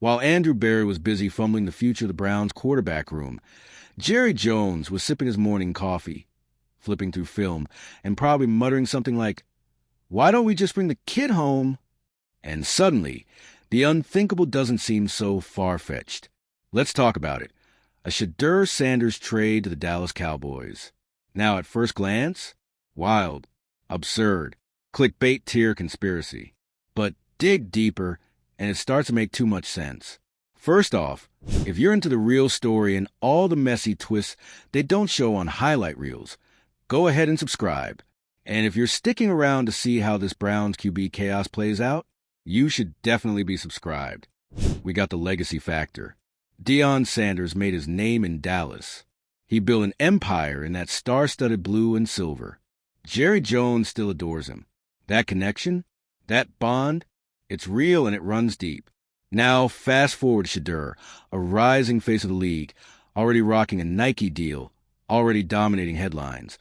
While Andrew Berry was busy fumbling the future of the Browns' quarterback room, Jerry Jones was sipping his morning coffee, flipping through film, and probably muttering something like, "Why don't we just bring the kid home?" And suddenly, the unthinkable doesn't seem so far-fetched. Let's talk about it. A Shedeur Sanders trade to the Dallas Cowboys. Now, at first glance, wild, absurd, clickbait tier conspiracy. But dig deeper, and it starts to make too much sense. First off, if you're into the real story and all the messy twists they don't show on highlight reels, go ahead and subscribe. And if you're sticking around to see how this Browns QB chaos plays out, you should definitely be subscribed. We got the legacy factor. Deion Sanders made his name in Dallas. He built an empire in that star-studded blue and silver. Jerry Jones still adores him. That connection, that bond, it's real and it runs deep. Now, fast forward Shedeur, a rising face of the league, already rocking a Nike deal, already dominating headlines,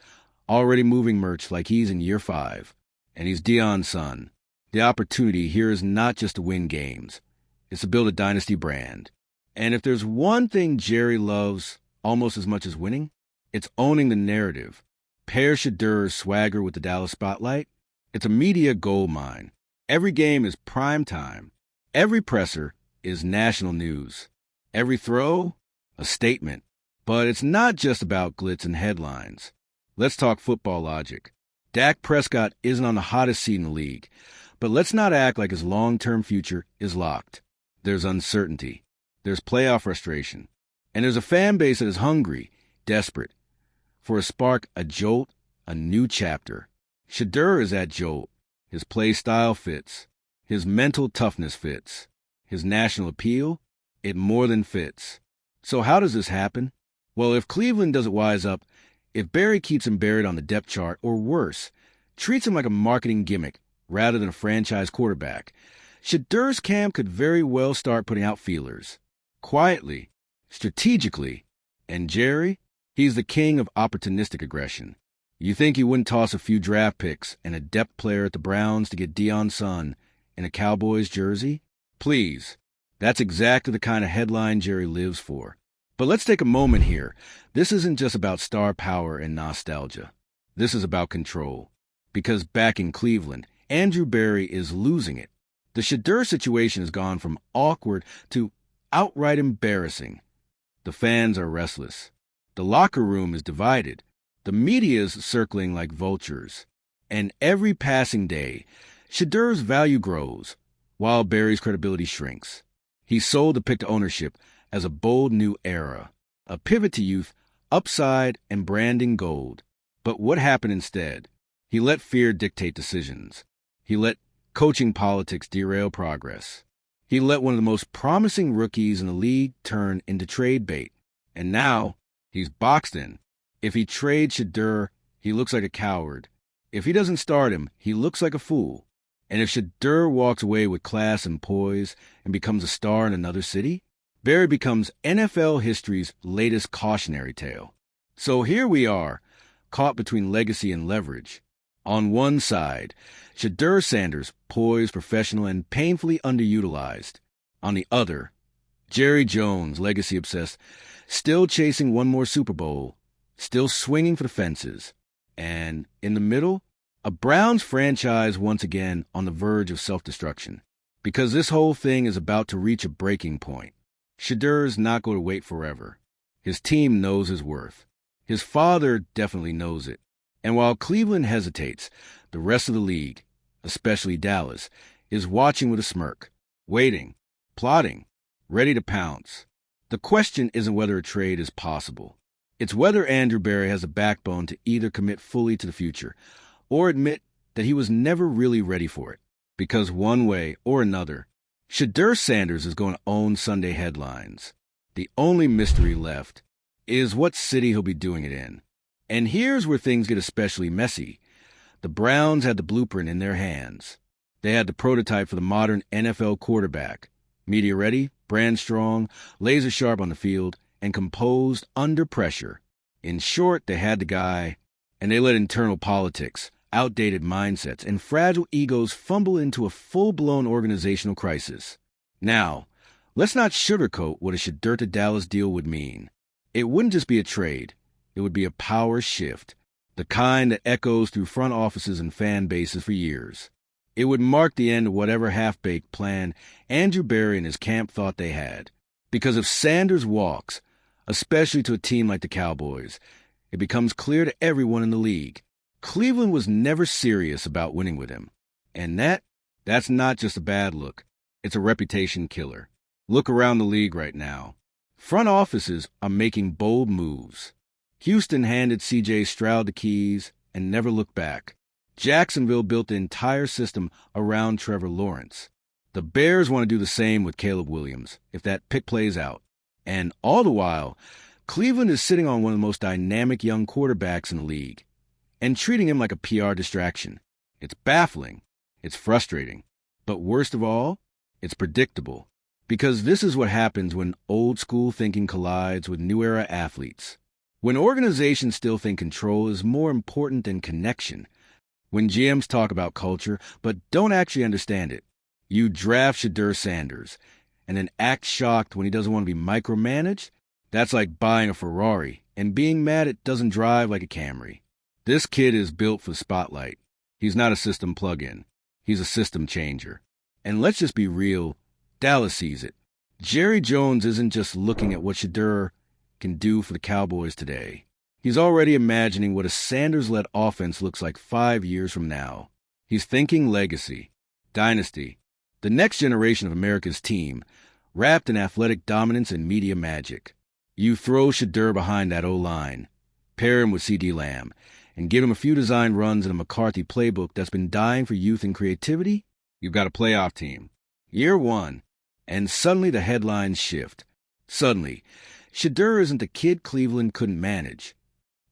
already moving merch like he's in year 5. And he's Deion's son. The opportunity here is not just to win games. It's to build a dynasty brand. And if there's one thing Jerry loves almost as much as winning, it's owning the narrative. Pair Shedeur's swagger with the Dallas spotlight. It's a media gold mine. Every game is prime time. Every presser is national news. Every throw, a statement. But it's not just about glitz and headlines. Let's talk football logic. Dak Prescott isn't on the hottest seat in the league, but let's not act like his long-term future is locked. There's uncertainty. There's playoff frustration. And there's a fan base that is hungry, desperate, for a spark, a jolt, a new chapter. Shedeur is that jolt. His play style fits. His mental toughness fits. His national appeal, it more than fits. So how does this happen? Well, if Cleveland doesn't wise up, if Barry keeps him buried on the depth chart, or worse, treats him like a marketing gimmick rather than a franchise quarterback, Shedeur's camp could very well start putting out feelers. Quietly, strategically. And Jerry, he's the king of opportunistic aggression. You think he wouldn't toss a few draft picks and a depth player at the Browns to get Deion's son in a Cowboys jersey? Please. That's exactly the kind of headline Jerry lives for. But let's take a moment here. This isn't just about star power and nostalgia. This is about control. Because back in Cleveland, Andrew Berry is losing it. The Shedeur situation has gone from awkward to outright embarrassing. The fans are restless. The locker room is divided. The media is circling like vultures. And every passing day, Shedeur's value grows, while Berry's credibility shrinks. He sold the pick to ownership as a bold new era, a pivot to youth, upside, and branding gold. But what happened instead? He let fear dictate decisions. He let coaching politics derail progress. He let one of the most promising rookies in the league turn into trade bait. And now, he's boxed in. If he trades Shedeur, he looks like a coward. If he doesn't start him, he looks like a fool. And if Shedeur walks away with class and poise and becomes a star in another city, Berry becomes NFL history's latest cautionary tale. So here we are, caught between legacy and leverage. On one side, Shedeur Sanders, poised, professional, and painfully underutilized. On the other, Jerry Jones, legacy-obsessed, still chasing one more Super Bowl, still swinging for the fences. And in the middle, a Browns franchise once again on the verge of self-destruction. Because this whole thing is about to reach a breaking point. Shedeur's not going to wait forever. His team knows his worth. His father definitely knows it. And while Cleveland hesitates, the rest of the league, especially Dallas, is watching with a smirk, waiting, plotting, ready to pounce. The question isn't whether a trade is possible. It's whether Andrew Berry has a backbone to either commit fully to the future or admit that he was never really ready for it. Because one way or another, Shedeur Sanders is going to own Sunday headlines. The only mystery left is what city he'll be doing it in. And here's where things get especially messy. The Browns had the blueprint in their hands. They had the prototype for the modern NFL quarterback. Media ready, brand strong, laser sharp on the field, and composed under pressure. In short, they had the guy, and they let internal politics, outdated mindsets, and fragile egos fumble into a full-blown organizational crisis. Now, Let's not sugarcoat what a Shedeur to Dallas deal would mean. It wouldn't just be a trade. It would be a power shift, the kind that echoes through front offices and fan bases for years. It would mark the end of whatever half-baked plan Andrew Berry and his camp thought they had. Because if Sanders walks, especially to a team like the Cowboys, it becomes clear to everyone in the league. Cleveland was never serious about winning with him. And that's not just a bad look. It's a reputation killer. Look around the league right now. Front offices are making bold moves. Houston handed C.J. Stroud the keys and never looked back. Jacksonville built the entire system around Trevor Lawrence. The Bears want to do the same with Caleb Williams, if that pick plays out. And all the while, Cleveland is sitting on one of the most dynamic young quarterbacks in the league and treating him like a PR distraction. It's baffling. It's frustrating. But worst of all, it's predictable. Because this is what happens when old-school thinking collides with new-era athletes. When organizations still think control is more important than connection. When GMs talk about culture but don't actually understand it. You draft Shedeur Sanders and then act shocked when he doesn't want to be micromanaged. That's like buying a Ferrari and being mad it doesn't drive like a Camry. This kid is built for the spotlight. He's not a system plug-in. He's a system changer. And let's just be real, Dallas sees it. Jerry Jones isn't just looking at what Shedeur can do for the Cowboys today. He's already imagining what a Sanders-led offense looks like 5 years from now. He's thinking legacy, dynasty, the next generation of America's team, wrapped in athletic dominance and media magic. You throw Shedeur behind that O-line, pair him with C.D. Lamb, and give him a few design runs in a McCarthy playbook that's been dying for youth and creativity, you've got a playoff team. Year one, and suddenly the headlines shift. Suddenly, Shedeur isn't the kid Cleveland couldn't manage.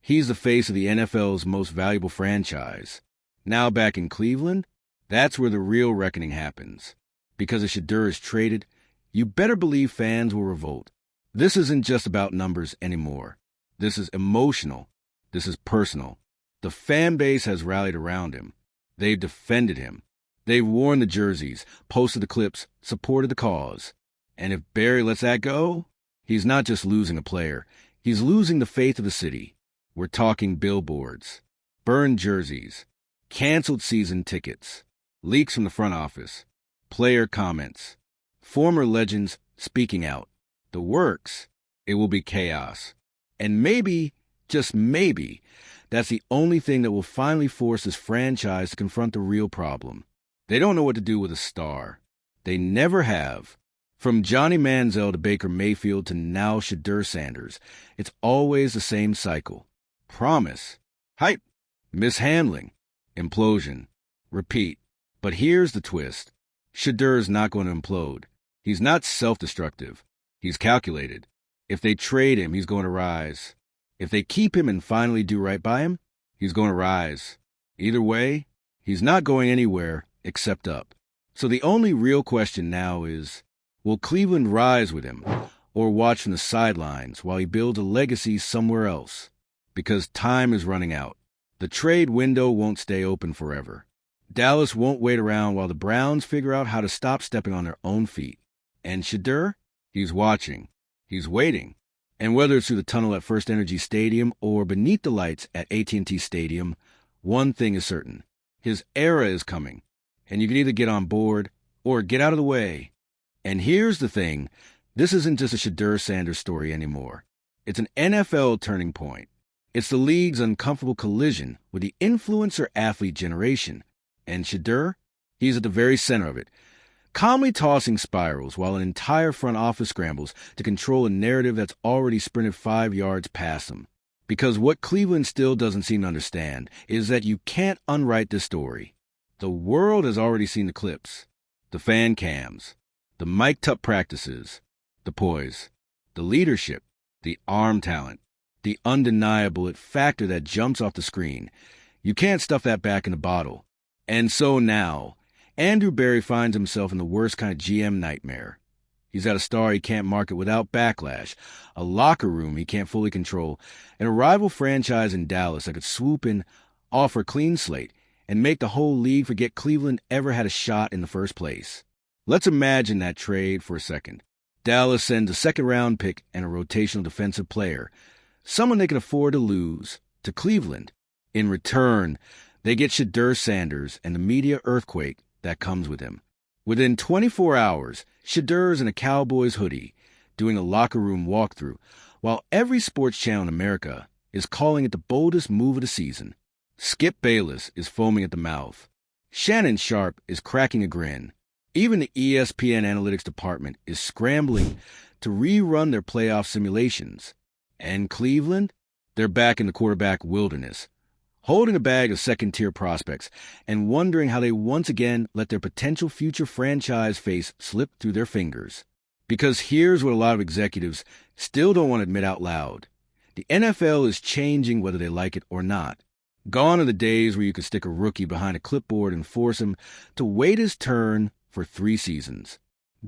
He's the face of the NFL's most valuable franchise. Now back in Cleveland, that's where the real reckoning happens. Because if Shedeur is traded, you better believe fans will revolt. This isn't just about numbers anymore. This is emotional. This is personal. The fan base has rallied around him. They've defended him. They've worn the jerseys, posted the clips, supported the cause. And if Berry lets that go, he's not just losing a player. He's losing the faith of the city. We're talking billboards, burned jerseys, canceled season tickets, leaks from the front office, player comments, former legends speaking out. The works. It will be chaos. And maybe, just maybe, that's the only thing that will finally force this franchise to confront the real problem. They don't know what to do with a star. They never have. From Johnny Manziel to Baker Mayfield to now Shedeur Sanders, it's always the same cycle. Promise. Hype. Mishandling. Implosion. Repeat. But here's the twist. Shedeur is not going to implode. He's not self-destructive. He's calculated. If they trade him, he's going to rise. If they keep him and finally do right by him, he's going to rise. Either way, he's not going anywhere except up. So the only real question now is, will Cleveland rise with him or watch from the sidelines while he builds a legacy somewhere else? Because time is running out. The trade window won't stay open forever. Dallas won't wait around while the Browns figure out how to stop stepping on their own feet. And Shedeur? He's watching. He's waiting. And whether it's through the tunnel at First Energy Stadium or beneath the lights at AT&T Stadium, one thing is certain. His era is coming. And you can either get on board or get out of the way. And here's the thing. This isn't just a Shedeur Sanders story anymore. It's an NFL turning point. It's the league's uncomfortable collision with the influencer-athlete generation. And Shedeur? He's at the very center of it, calmly tossing spirals while an entire front office scrambles to control a narrative that's already sprinted 5 yards past them. Because what Cleveland still doesn't seem to understand is that you can't unwrite this story. The world has already seen the clips, the fan cams, the mic'd up practices, the poise, the leadership, the arm talent, the undeniable it factor that jumps off the screen. You can't stuff that back in the bottle. And so now, Andrew Berry finds himself in the worst kind of GM nightmare. He's got a star he can't market without backlash, a locker room he can't fully control, and a rival franchise in Dallas that could swoop in, offer a clean slate, and make the whole league forget Cleveland ever had a shot in the first place. Let's imagine that trade for a second. Dallas sends a second-round pick and a rotational defensive player, someone they can afford to lose, to Cleveland. In return, they get Shedeur Sanders and the media earthquake that comes with him. Within 24 hours, Shedeur is in a Cowboys hoodie, doing a locker room walkthrough, while every sports channel in America is calling it the boldest move of the season. Skip Bayless is foaming at the mouth. Shannon Sharpe is cracking a grin. Even the ESPN analytics department is scrambling to rerun their playoff simulations. And Cleveland? They're back in the quarterback wilderness, holding a bag of second-tier prospects and wondering how they once again let their potential future franchise face slip through their fingers. Because here's what a lot of executives still don't want to admit out loud. The NFL is changing whether they like it or not. Gone are the days where you could stick a rookie behind a clipboard and force him to wait his turn for 3 seasons.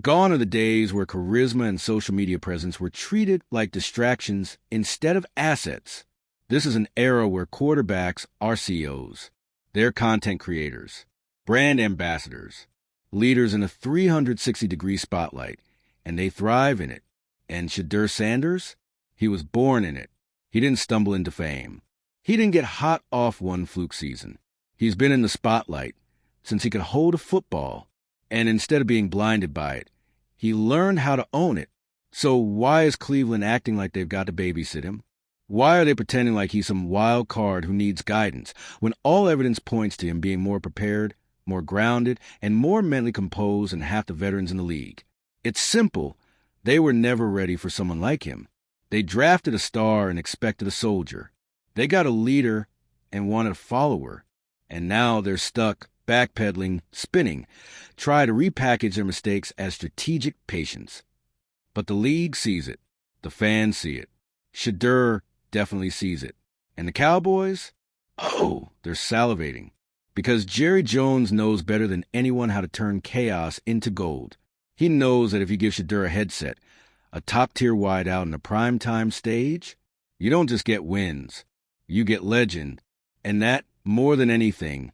Gone are the days where charisma and social media presence were treated like distractions instead of assets. This is an era where quarterbacks are CEOs. They're content creators, brand ambassadors, leaders in a 360-degree spotlight, and they thrive in it. And Shedeur Sanders? He was born in it. He didn't stumble into fame. He didn't get hot off one fluke season. He's been in the spotlight since he could hold a football, and instead of being blinded by it, he learned how to own it. So why is Cleveland acting like they've got to babysit him? Why are they pretending like he's some wild card who needs guidance, when all evidence points to him being more prepared, more grounded, and more mentally composed than half the veterans in the league? It's simple. They were never ready for someone like him. They drafted a star and expected a soldier. They got a leader and wanted a follower. And now they're stuck, backpedaling, spinning, try to repackage their mistakes as strategic patience. But the league sees it. The fans see it. Shedeur definitely sees it. And the Cowboys? Oh, they're salivating. Because Jerry Jones knows better than anyone how to turn chaos into gold. He knows that if you give Shedeur a headset, a top-tier wideout on a primetime stage, you don't just get wins. You get legend. And that, more than anything,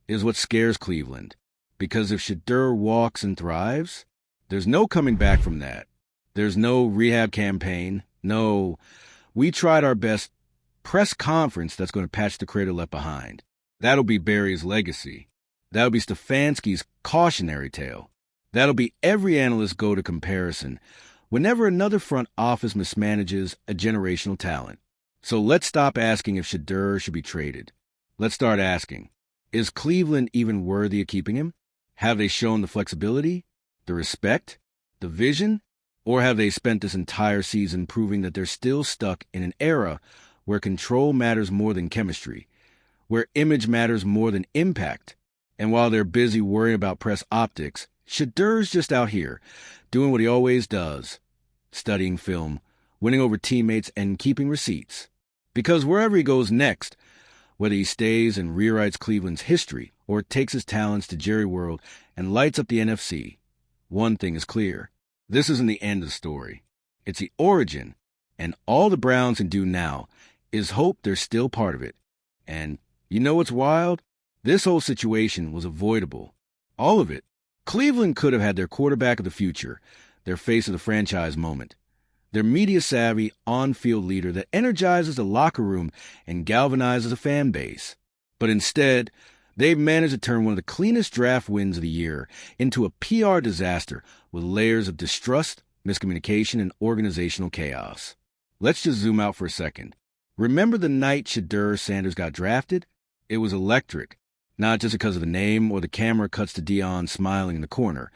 is what scares Cleveland. Because if Shedeur walks and thrives, there's no coming back from that. There's no rehab campaign. No, we tried our best press conference that's going to patch the crater left behind. That'll be Barry's legacy. That'll be Stefanski's cautionary tale. That'll be every analyst's go-to comparison whenever another front office mismanages a generational talent. So let's stop asking if Shedeur should be traded. Let's start asking, is Cleveland even worthy of keeping him? Have they shown the flexibility, the respect, the vision, or have they spent this entire season proving that they're still stuck in an era where control matters more than chemistry, where image matters more than impact? And while they're busy worrying about press optics, Shedeur's just out here, doing what he always does, studying film, winning over teammates, and keeping receipts. Because wherever he goes next, whether he stays and rewrites Cleveland's history or takes his talents to Jerry World and lights up the NFC, one thing is clear. This isn't the end of the story. It's the origin, and all the Browns can do now is hope they're still part of it. And you know what's wild? This whole situation was avoidable. All of it. Cleveland could have had their quarterback of the future, their face of the franchise moment, their media-savvy, on-field leader that energizes the locker room and galvanizes a fan base. But instead, they've managed to turn one of the cleanest draft wins of the year into a PR disaster with layers of distrust, miscommunication, and organizational chaos. Let's just zoom out for a second. Remember the night Shedeur Sanders got drafted? It was electric. Not just because of the name or the camera cuts to Dion smiling in the corner,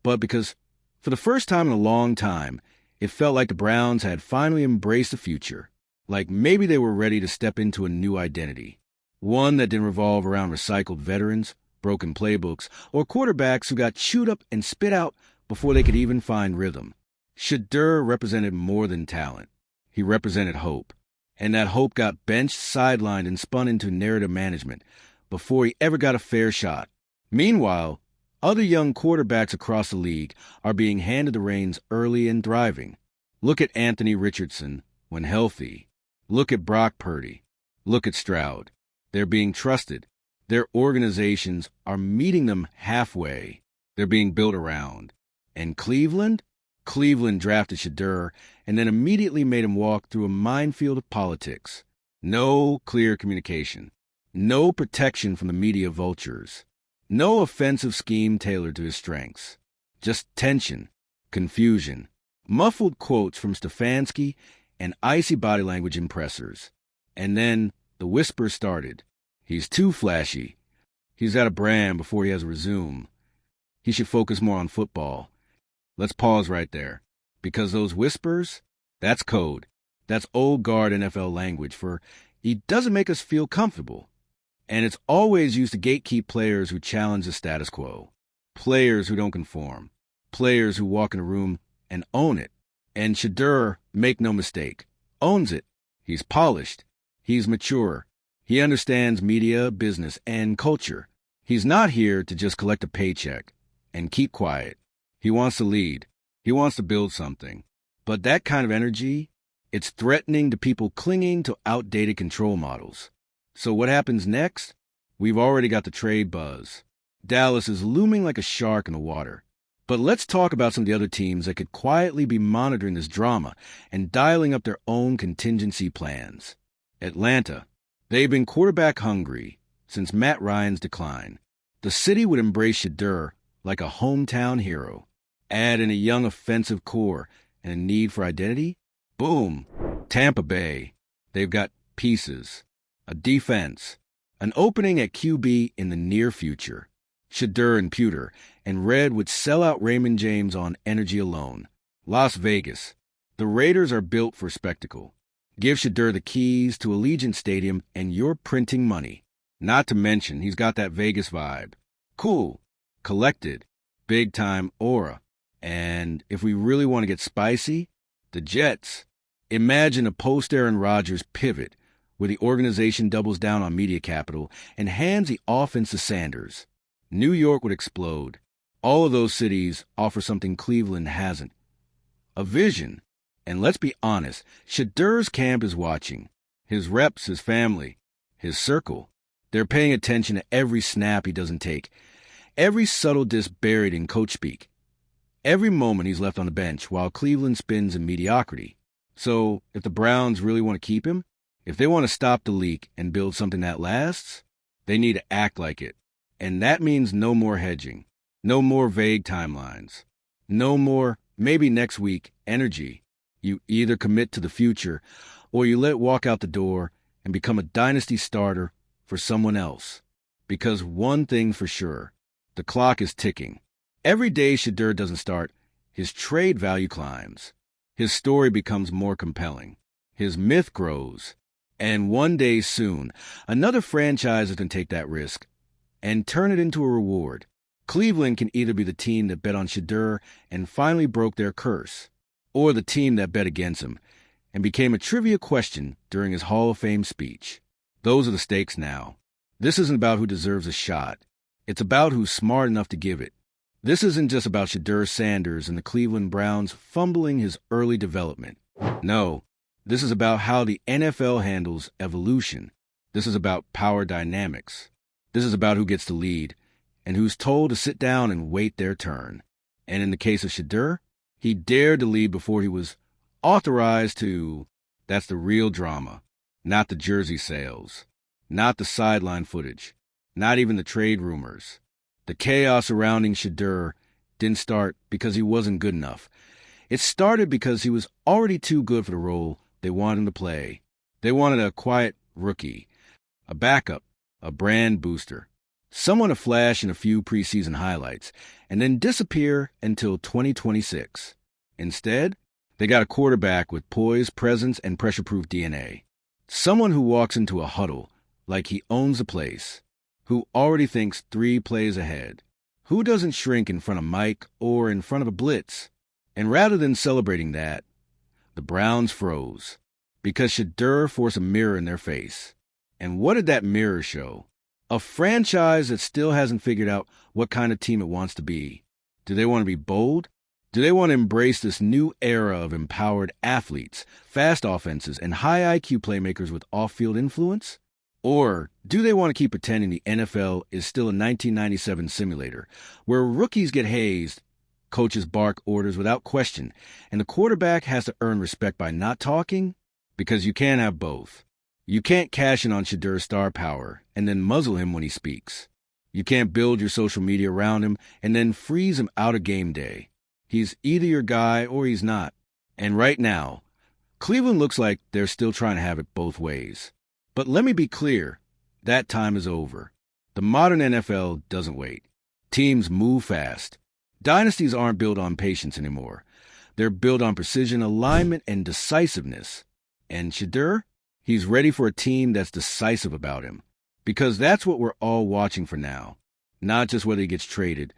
but because, for the first time in a long time, it felt like the Browns had finally embraced the future. Like maybe they were ready to step into a new identity. One that didn't revolve around recycled veterans, broken playbooks, or quarterbacks who got chewed up and spit out before they could even find rhythm. Shedeur represented more than talent. He represented hope. And that hope got benched, sidelined, and spun into narrative management before he ever got a fair shot. Meanwhile, other young quarterbacks across the league are being handed the reins early and thriving. Look at Anthony Richardson when healthy. Look at Brock Purdy. Look at Stroud. They're being trusted. Their organizations are meeting them halfway. They're being built around. And Cleveland? Cleveland drafted Shedeur and then immediately made him walk through a minefield of politics. No clear communication. No protection from the media vultures. No offensive scheme tailored to his strengths. Just tension, confusion, muffled quotes from Stefanski, and icy body language impressors. And then the whispers started. He's too flashy. He's at a brand before he has a resume. He should focus more on football. Let's pause right there. Because those whispers, that's code. That's old guard NFL language for he doesn't make us feel comfortable. And it's always used to gatekeep players who challenge the status quo. Players who don't conform. Players who walk in a room and own it. And Shedeur, make no mistake, owns it. He's polished. He's mature. He understands media, business, and culture. He's not here to just collect a paycheck and keep quiet. He wants to lead. He wants to build something. But that kind of energy, it's threatening to people clinging to outdated control models. So what happens next? We've already got the trade buzz. Dallas is looming like a shark in the water. But let's talk about some of the other teams that could quietly be monitoring this drama and dialing up their own contingency plans. Atlanta. They've been quarterback hungry since Matt Ryan's decline. The city would embrace Shedeur like a hometown hero. Add in a young offensive core and a need for identity? Boom. Tampa Bay. They've got pieces, a defense, an opening at QB in the near future. Shedeur and Pewter, and Red would sell out Raymond James on energy alone. Las Vegas. The Raiders are built for spectacle. Give Shedeur the keys to Allegiant Stadium and you're printing money. Not to mention, he's got that Vegas vibe. Cool, collected, big-time aura. And if we really want to get spicy, the Jets. Imagine a post-Aaron Rodgers pivot where the organization doubles down on media capital and hands the offense to Sanders. New York would explode. All of those cities offer something Cleveland hasn't. A vision. And let's be honest, Shedeur's camp is watching. His reps, his family, his circle. They're paying attention to every snap he doesn't take, every subtle diss buried in coach speak, every moment he's left on the bench while Cleveland spins in mediocrity. So if the Browns really want to keep him, if they want to stop the leak and build something that lasts, they need to act like it. And that means no more hedging, no more vague timelines, no more maybe next week energy. You either commit to the future or you let it walk out the door and become a dynasty starter for someone else. Because one thing for sure, the clock is ticking. Every day Shedeur doesn't start, his trade value climbs. His story becomes more compelling. His myth grows. And one day soon, another franchise can take that risk and turn it into a reward. Cleveland can either be the team that bet on Shedeur and finally broke their curse, or the team that bet against him and became a trivia question during his Hall of Fame speech. Those are the stakes now. This isn't about who deserves a shot. It's about who's smart enough to give it. This isn't just about Shedeur Sanders and the Cleveland Browns fumbling his early development. No, this is about how the NFL handles evolution. This is about power dynamics. This is about who gets to lead and who's told to sit down and wait their turn. And in the case of Shedeur, he dared to lead before he was authorized to. That's the real drama, not the jersey sales, not the sideline footage, not even the trade rumors. The chaos surrounding Shedeur didn't start because he wasn't good enough. It started because he was already too good for the role they wanted him to play. They wanted a quiet rookie, a backup, a brand booster, someone to flash in a few preseason highlights and then disappear until 2026. Instead, they got a quarterback with poise, presence, and pressure-proof DNA. Someone who walks into a huddle like he owns the place, who already thinks 3 plays ahead, who doesn't shrink in front of Mike or in front of a blitz. And rather than celebrating that, the Browns froze because Shedeur forced a mirror in their face. And what did that mirror show? A franchise that still hasn't figured out what kind of team it wants to be. Do they want to be bold? Do they want to embrace this new era of empowered athletes, fast offenses, and high IQ playmakers with off-field influence? Or do they want to keep pretending the NFL is still a 1997 simulator where rookies get hazed Coaches bark orders without question, and the quarterback has to earn respect by not talking, because you can't have both. You can't cash in on Shedeur's star power and then muzzle him when he speaks. You can't build your social media around him and then freeze him out of game day. He's either your guy or he's not. And right now, Cleveland looks like they're still trying to have it both ways. But let me be clear, that time is over. The modern NFL doesn't wait. Teams move fast. Dynasties aren't built on patience anymore. They're built on precision, alignment, and decisiveness. And Shedeur? He's ready for a team that's decisive about him. Because that's what we're all watching for now. Not just whether he gets traded,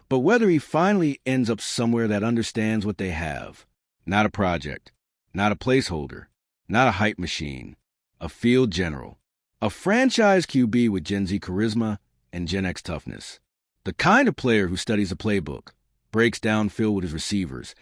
but whether he finally ends up somewhere that understands what they have. Not a project. Not a placeholder. Not a hype machine. A field general. A franchise QB with Gen Z charisma and Gen X toughness. The kind of player who studies a playbook, breaks downfield with his receivers,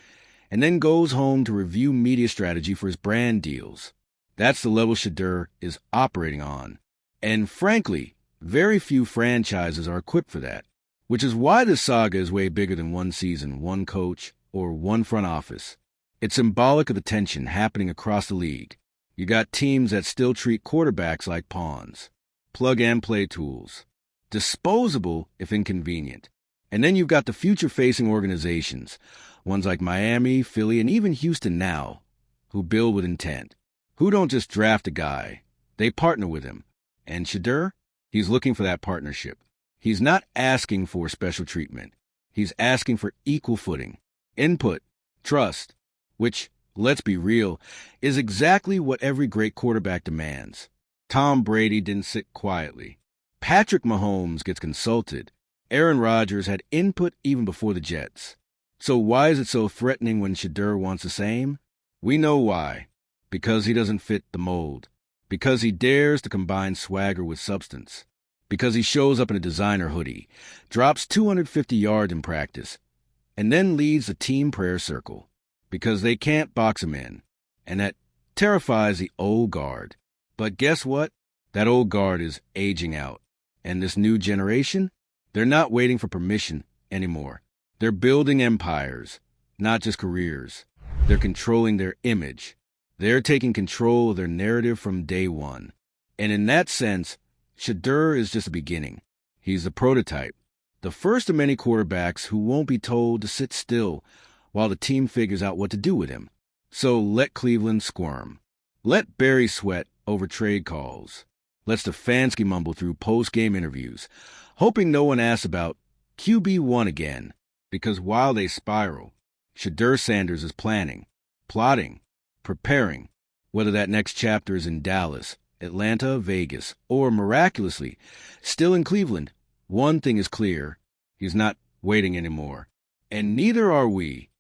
and then goes home to review media strategy for his brand deals. That's the level Shedeur is operating on. And frankly, very few franchises are equipped for that, which is why this saga is way bigger than one season, one coach, or one front office. It's symbolic of the tension happening across the league. You got teams that still treat quarterbacks like pawns, plug-and-play tools, disposable if inconvenient. And then you've got the future-facing organizations, ones like Miami, Philly, and even Houston now, who build with intent, who don't just draft a guy, they partner with him. And Shedeur, he's looking for that partnership. He's not asking for special treatment. He's asking for equal footing, input, trust, which, let's be real, is exactly what every great quarterback demands. Tom Brady didn't sit quietly. Patrick Mahomes gets consulted. Aaron Rodgers had input even before the Jets. So why is it so threatening when Shedeur wants the same? We know why. Because he doesn't fit the mold. Because he dares to combine swagger with substance. Because he shows up in a designer hoodie, drops 250 yards in practice, and then leads a team prayer circle. Because they can't box him in. And that terrifies the old guard. But guess what? That old guard is aging out. And this new generation, they're not waiting for permission anymore. They're building empires, not just careers. They're controlling their image. They're taking control of their narrative from day one. And in that sense, Shedeur is just a beginning. He's the prototype. The first of many quarterbacks who won't be told to sit still while the team figures out what to do with him. So let Cleveland squirm. Let Barry sweat over trade calls. Let Stefanski mumble through post-game interviews, hoping no one asks about QB1 again. Because while they spiral, Shedeur Sanders is planning, plotting, preparing, whether that next chapter is in Dallas, Atlanta, Vegas, or miraculously, still in Cleveland. One thing is clear, he's not waiting anymore. And neither are we.